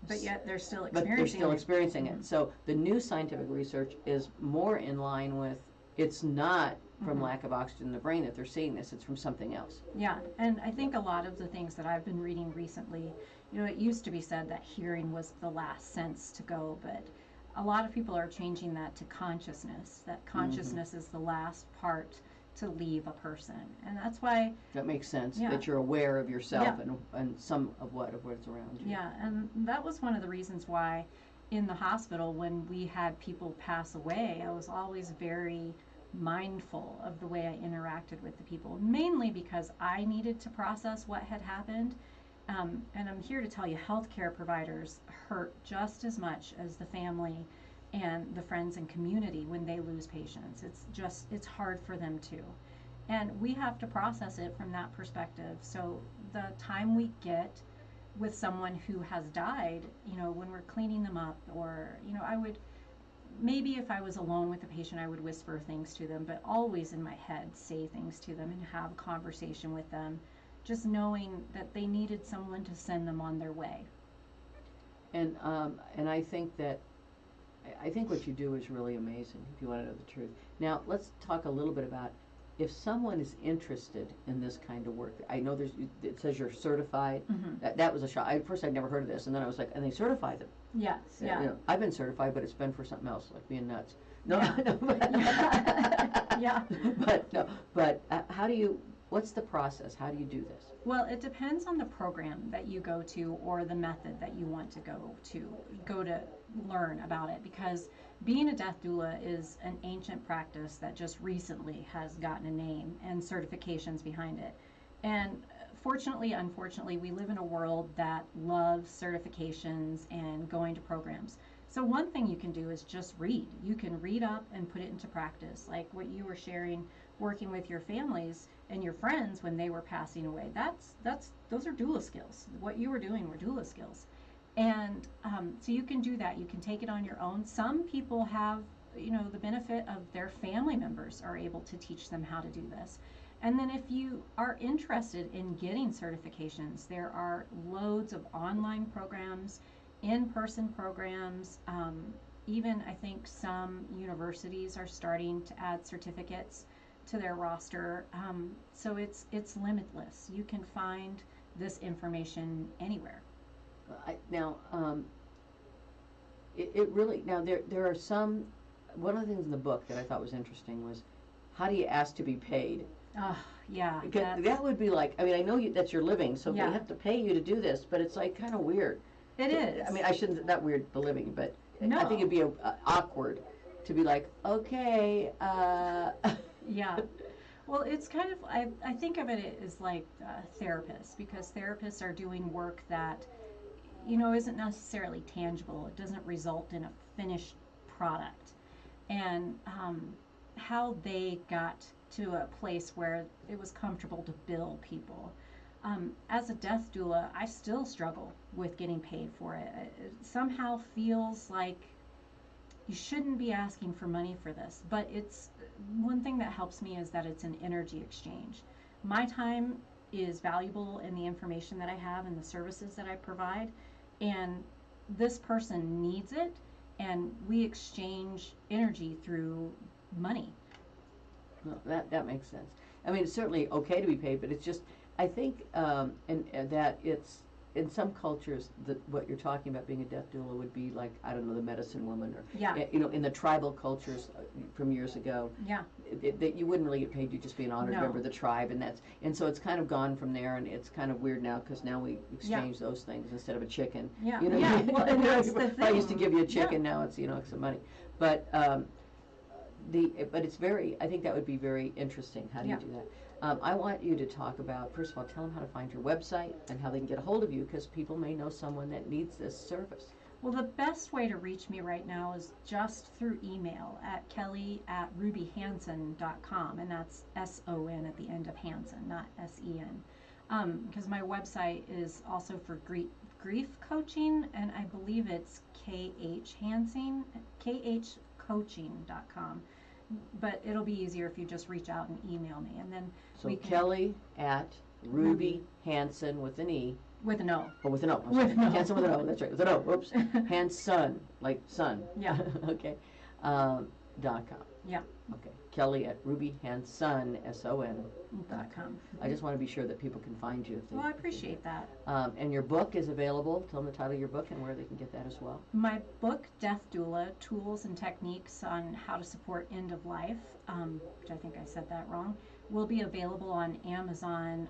But yet they're still But experiencing they're still it. experiencing it. So the new scientific research is more in line with, it's not from lack of oxygen in the brain that they're seeing this, it's from something else. Yeah, and I think a lot of the things that I've been reading recently, it used to be said that hearing was the last sense to go, but a lot of people are changing that to consciousness, that consciousness is the last part to leave a person. And that's why... That makes sense, Yeah. that you're aware of yourself and some of what's around you. Yeah, and that was one of the reasons why in the hospital when we had people pass away, I was always very mindful of the way I interacted with the people, mainly because I needed to process what had happened. And I'm here to tell you, healthcare providers hurt just as much as the family and the friends and community when they lose patients. It's hard for them too. And we have to process it from that perspective. So the time we get with someone who has died, when we're cleaning them up, or, maybe if I was alone with the patient, I would whisper things to them, but always in my head say things to them and have a conversation with them, just knowing that they needed someone to send them on their way. And I think what you do is really amazing, if you want to know the truth. Now, let's talk a little bit about if someone is interested in this kind of work. I know it says you're certified. That was a shock. At first I'd never heard of this, and then I was like, and they certify them. Yes, yeah. I've been certified, but it's been for something else, like being nuts. No, Yeah. no, but, Yeah. but how do you? What's the process? How do you do this? Well, it depends on the program that you go to or the method that you want to go to learn about it, because being a death doula is an ancient practice that just recently has gotten a name and certifications behind it. And fortunately, unfortunately, we live in a world that loves certifications and going to programs. So one thing you can do is just read. You can read up and put it into practice, like what you were sharing, working with your families and your friends when they were passing away. Those are doula skills. What you were doing were doula skills. And so you can do that. You can take it on your own. Some people have, the benefit of their family members are able to teach them how to do this. And then if you are interested in getting certifications, there are loads of online programs, in-person programs. Even I think some universities are starting to add certificates to their roster. So it's limitless. You can find this information anywhere. It really, now there are some, one of the things in the book that I thought was interesting was, how do you ask to be paid? Yeah. Because that would be like, I mean, I know that's your living, so Yeah. they have to pay you to do this, but it's like kind of weird. It is. I mean, I shouldn't, not weird, the living, but No. I think it'd be awkward to be like, okay, Yeah. Well, it's kind of, I think of it as like therapists, because therapists are doing work that, isn't necessarily tangible. It doesn't result in a finished product. And how they got to a place where it was comfortable to bill people. As a death doula, I still struggle with getting paid for it. It somehow feels like you shouldn't be asking for money for this, but it's one thing that helps me is that it's an energy exchange. My time is valuable in the information that I have and the services that I provide, and this person needs it, and we exchange energy through money. Well, that makes sense. I mean, it's certainly okay to be paid, but it's just, I think, and that it's in some cultures, what you're talking about being a death doula would be like, I don't know, the medicine woman, or Yeah. in the tribal cultures from years ago, Yeah. that you wouldn't really get paid, you'd just be an honored No. member of the tribe, and so it's kind of gone from there, and it's kind of weird now because now we exchange those things instead of a chicken. Yeah. You know, Yeah. Well, and that's the if I used to thing. give you a chicken, Yeah. now it's some money, but it's very, I think that would be very interesting. How do you do that? I want you to talk about, first of all, tell them how to find your website and how they can get a hold of you, because people may know someone that needs this service. Well, the best way to reach me right now is just through email at kelly@rubyhansen.com, and that's S-O-N at the end of Hansen, not S-E-N. Because my website is also for grief coaching, and I believe it's khcoaching.com. But it'll be easier if you just reach out and email me, and then So Kelly at Ruby Hansen with an E. With an O. Oh, with an O. With an O. Hansen with an O. That's right. With an O. Whoops. Hansen, like son. Yeah. Okay. .com. Yeah. Okay. Kelly at Ruby Hansen, S-O-N. .com. I just want to be sure that people can find you. If they, Well, I appreciate that. And your book is available. Tell them the title of your book and where they can get that as well. My book, Death Doula, Tools and Techniques on How to Support End of Life, which I think I said that wrong, will be available on Amazon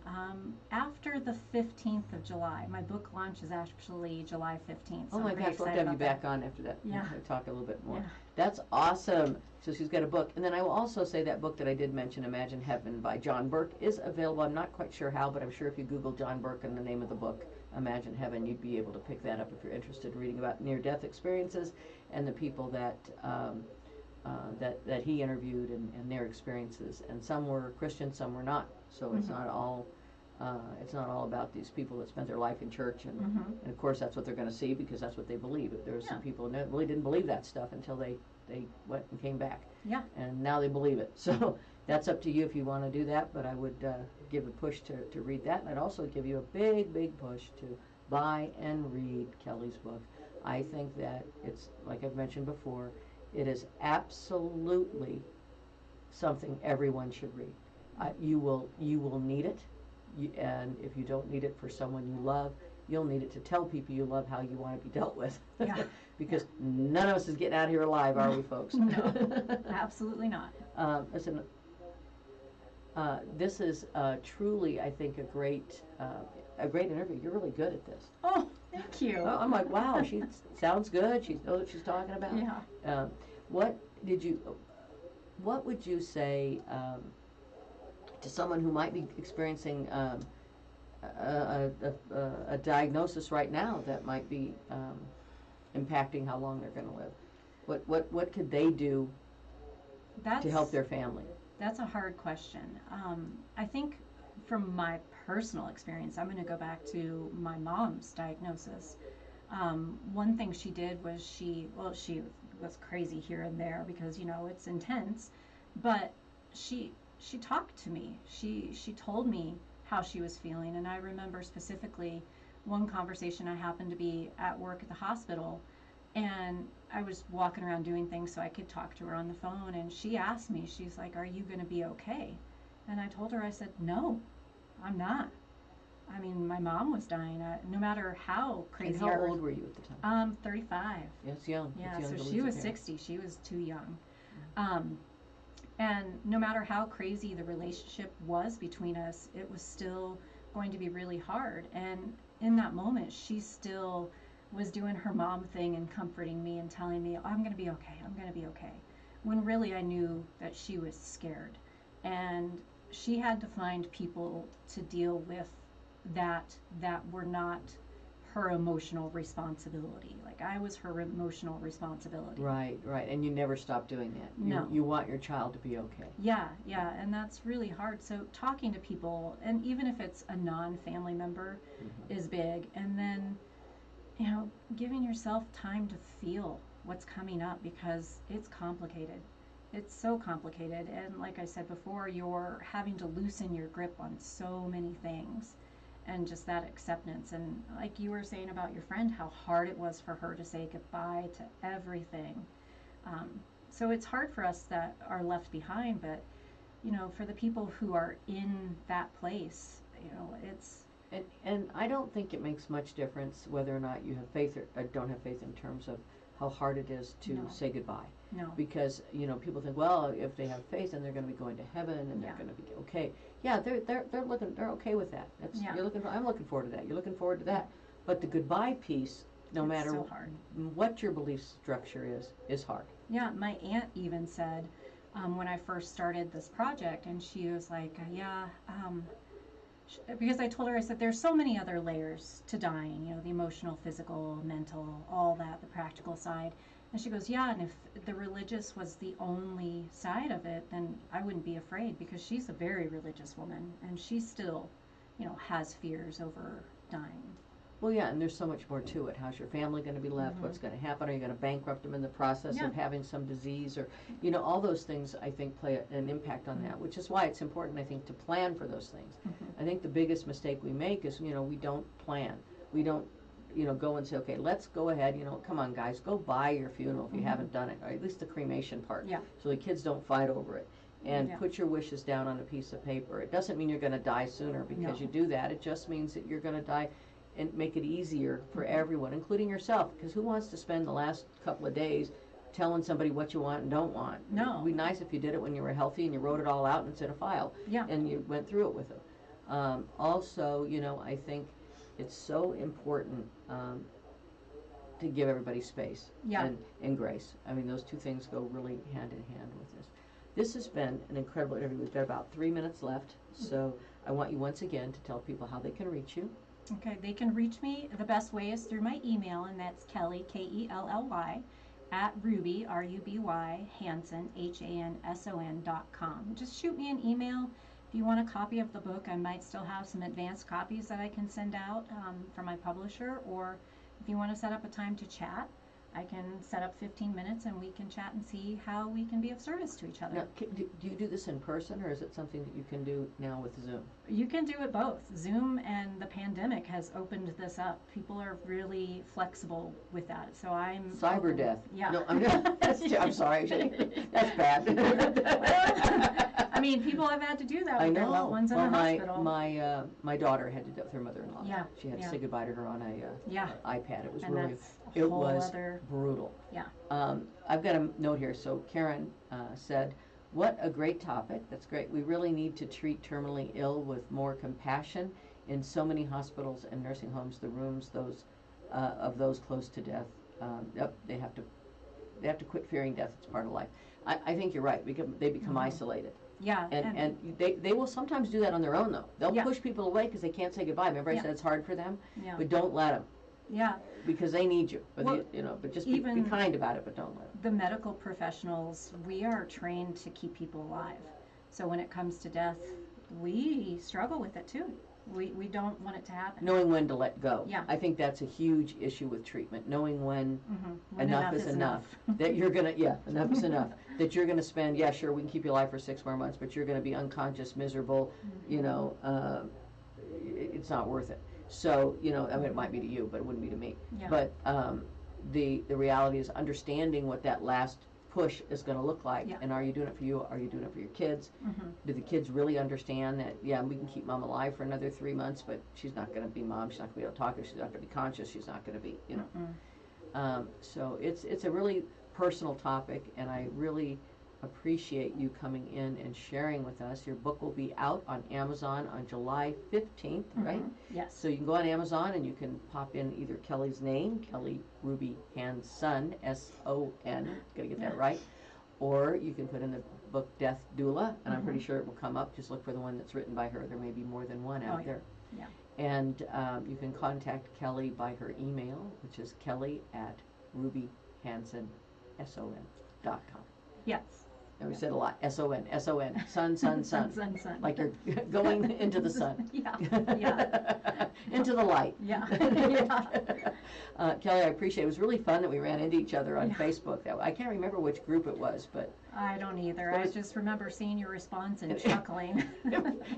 after the 15th of July. My book launch is actually July 15th. So Oh my gosh, we'll have to have you back on after that. Yeah. Talk a little bit more. Yeah. That's awesome. So she's got a book. And then I will also say that book that I did mention, Imagine Heaven by John Burke, is available. I'm not quite sure how, but I'm sure if you Google John Burke and the name of the book, Imagine Heaven, you'd be able to pick that up if you're interested in reading about near-death experiences and the people that that he interviewed and their experiences. And some were Christian, some were not. So it's not all about these people that spent their life in church, and of course that's what they're going to see because that's what they believe. There were some people that really didn't believe that stuff until they went and came back. Yeah. And now they believe it. So that's up to you if you want to do that, but I would give a push to read that, and I'd also give you a big push to buy and read Kelly's book. I think that it's, like I've mentioned before, it is absolutely something everyone should read. You will need it, and if you don't need it for someone you love, you'll need it to tell people you love how you want to be dealt with. Yeah. Because none of us is getting out of here alive, are we, folks? No, absolutely not. Listen, this is truly, I think, a great interview. You're really good at this. Oh, thank you. Oh, I'm like, wow, she sounds good. She knows what she's talking about. Yeah. What would you say to someone who might be experiencing a diagnosis right now that might be impacting how long they're going to live? What could they do to help their family? That's a hard question. I think from my personal experience, I'm going to go back to my mom's diagnosis. One thing she did was she was crazy here and there because, it's intense, but she talked to me. She told me how she was feeling, and I remember specifically one conversation. I happened to be at work at the hospital, and I was walking around doing things so I could talk to her on the phone, and she asked me, she's like, "Are you going to be okay?" And I told her, I said, "No, I'm not." I mean, my mom was dying. No matter how crazy. And how old were you at the time? 35. Yeah, it's young. Yeah, it's young so to she lose was a parent. 60. She was too young. And no matter how crazy the relationship was between us, it was still going to be really hard. And in that moment, she still was doing her mom thing and comforting me and telling me, "I'm going to be okay. I'm going to be okay." When really I knew that she was scared. And she had to find people to deal with that were not her emotional responsibility. Like, I was her emotional responsibility. Right. And you never stop doing that. No. You want your child to be okay. Yeah, and that's really hard. So talking to people, and even if it's a non-family member, is big. And then, giving yourself time to feel what's coming up, because it's complicated. It's so complicated. And like I said before, you're having to loosen your grip on so many things. And just that acceptance. And like you were saying about your friend, how hard it was for her to say goodbye to everything. So it's hard for us that are left behind, but for the people who are in that place, And I don't think it makes much difference whether or not you have faith or don't have faith in terms of how hard it is to No. say goodbye. No. Because, people think, well, if they have faith, then they're going to be going to heaven and they're going to be okay. Yeah, they're okay with that. Yeah. I'm looking forward to that. You're looking forward to that. But the goodbye piece, no It's matter so hard. what your belief structure is hard. Yeah, my aunt even said when I first started this project, and she was like, because I told her, I said, there's so many other layers to dying, the emotional, physical, mental, all that, the practical side. And she goes, yeah, and if the religious was the only side of it, then I wouldn't be afraid, because she's a very religious woman, and she still, has fears over dying. Well, yeah, and there's so much more to it. How's your family going to be left? Mm-hmm. What's going to happen? Are you going to bankrupt them in the process Yeah. of having some disease? Or, all those things, I think, play an impact on that, which is why it's important, I think, to plan for those things. Mm-hmm. I think the biggest mistake we make is, we don't plan. We don't, go and say, okay, let's go ahead, come on, guys, go buy your funeral if you Mm-hmm. haven't done it, or at least the cremation part, Yeah. so the kids don't fight over it. And Yeah. put your wishes down on a piece of paper. It doesn't mean you're going to die sooner because No. you do that. It just means that you're going to die and make it easier for everyone, including yourself, because who wants to spend the last couple of days telling somebody what you want and don't want? No. It'd be nice if you did it when you were healthy and you wrote it all out and set a file, Yeah. and you went through it with them. Also, I think it's so important to give everybody space Yeah. and grace. I mean, those two things go really hand in hand with this. This has been an incredible interview. We've got about 3 minutes left, so I want you once again to tell people how they can reach you. Okay, they can reach me. The best way is through my email, and that's Kelly, Kelly, at Ruby, Ruby, Hanson, Hanson.com. Just shoot me an email. If you want a copy of the book, I might still have some advanced copies that I can send out from my publisher, or if you want to set up a time to chat, I can set up 15 minutes and we can chat and see how we can be of service to each other. Now, do you do this in person, or is it something that you can do now with Zoom? You can do it both. Zoom and the pandemic has opened this up. People are really flexible with that. So I'm Cyber death. Yeah. No, I'm sorry. That's bad. I mean, people have had to do that I with their know. loved ones in Well, the hospital. my daughter had to do it with her mother-in-law. Yeah, She had yeah. to say goodbye to her on Yeah. a iPad. It was And really, that's a it whole was other- brutal. Yeah. I've got a note here. So Karen said, "What a great topic. That's great. We really need to treat terminally ill with more compassion. In so many hospitals and nursing homes, the rooms of those close to death, they have to quit fearing death. It's part of life." I think you're right, because they become isolated. Yeah. And they will sometimes do that on their own, though. They'll Yeah. push people away because they can't say goodbye. Remember I Yeah. said it's hard for them? Yeah. But don't let them, Yeah. because they need you. But, Well, but just be even- kind about it, but don't let them. The medical professionals, we are trained to keep people alive. So when it comes to death, we struggle with it too. We don't want it to happen. Knowing when to let go. Yeah. I think that's a huge issue with treatment. Knowing when When enough is enough. That you're going to, enough is enough. That you're going to spend, sure, we can keep you alive for 6 more months, but you're going to be unconscious, miserable, it's not worth it. So, I mean, it might be to you, but it wouldn't be to me. Yeah. But the reality is understanding what that last push is going to look like. Yeah. And are you doing it for you? Are you doing it for your kids? Mm-hmm. Do the kids really understand that, we can keep mom alive for another 3 months, but she's not going to be mom. She's not going to be able to talk. She's not going to be conscious. She's not going to be, So it's a really personal topic, and I really appreciate you coming in and sharing with us. Your book will be out on Amazon on July 15th, right? Yes. So you can go on Amazon and you can pop in either Kelly's name, Kelly Ruby Hanson, S-O-N, gotta get that right, or you can put in the book Death Doula, and I'm pretty sure it will come up. Just look for the one that's written by her. There may be more than one out there. Yeah. And you can contact Kelly by her email, which is kelly@rubyhanson.com. Yes. And we said a lot, S-O-N, S-O-N, sun, sun, sun. Sun, sun. Like you're going into the sun. Yeah. Yeah. Into the light. Yeah. Kelly, I appreciate it. It was really fun that we ran into each other on Yeah. Facebook. I can't remember which group it was, but I don't either. What I was- just remember seeing your response and chuckling.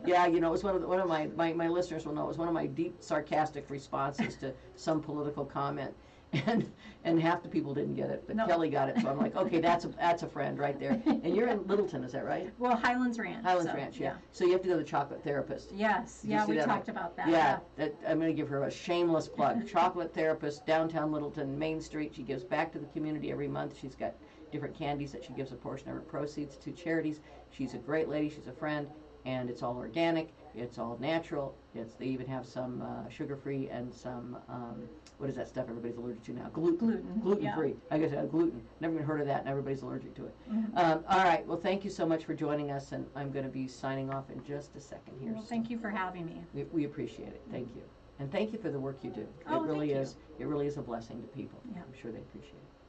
yeah, it was one of my listeners will know, it was one of my deep sarcastic responses to some political comment. and half the people didn't get it, but No. Kelly got it, so I'm like, okay, that's a friend right there. And you're in Littleton, is that right? Well, Highlands Ranch. Highlands so, Ranch, yeah. So you have to go to the chocolate therapist. Yes, Did you yeah, see we that? talked about that. Yeah, I'm going to give her a shameless plug. Chocolate therapist, downtown Littleton, Main Street. She gives back to the community every month. She's got different candies that she gives a portion of her proceeds to charities. She's a great lady. She's a friend, and it's all organic. It's all natural. They even have some sugar-free and some what is that stuff everybody's allergic to now? Gluten-free. Yeah. I guess gluten. Never even heard of that, and everybody's allergic to it. Mm-hmm. All right. Well, thank you so much for joining us, and I'm going to be signing off in just a second here. Well, thank you for having me. We appreciate it. Thank you. And thank you for the work you do. Oh, it really thank you. is. It really is a blessing to people. Yeah. I'm sure they appreciate it.